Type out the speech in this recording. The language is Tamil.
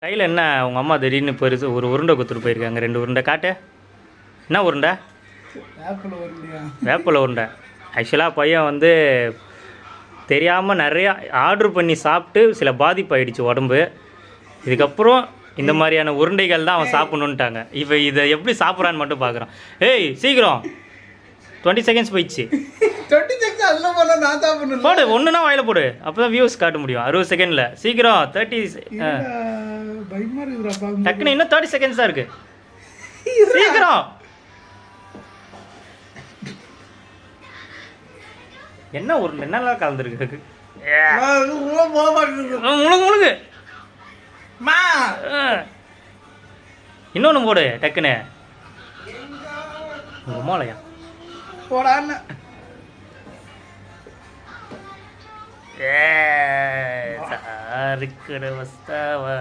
கையில் என்ன உங்கள் அம்மா திடீர்னு பெருசு ஒரு உருண்டை கொடுத்துட்டு போயிருக்காங்க. 2 உருண்டை காட்டு. என்ன உருண்டை? வேப்பிலை உருண்டை. ஆக்சுவலாக பையன் வந்து தெரியாமல் நிறையா ஆர்டர் பண்ணி சாப்பிட்டு சில பாதிப்பு ஆகிடுச்சு உடம்பு. இதுக்கப்புறம் இந்த மாதிரியான உருண்டைகள் தான் அவன் சாப்பிட்ணுன்ட்டாங்க. இப்போ இதை எப்படி சாப்பிட்றான்னு மட்டும் பார்க்குறான். ஏய் சீக்கிரம் 20 செகண்ட்ஸ் போயிடுச்சு. போடு ஒன்றுனா வாயில போடு, அப்போ தான் வியூஸ் காட்ட முடியும். 60 செகண்டில் சீக்கிரம் 30 டக்குன்னு இன்னும் 30 செகண்ட்ஸ் தான் இருக்குது. சீக்கிரம் என்ன ஒரு என்னெல்லாம் கலந்துருக்கு. முழுங்கு இன்னொன்று போடு டக்குன்னு. உமாலயா போடான்னு சாருக்கிற வஸ்தாவா.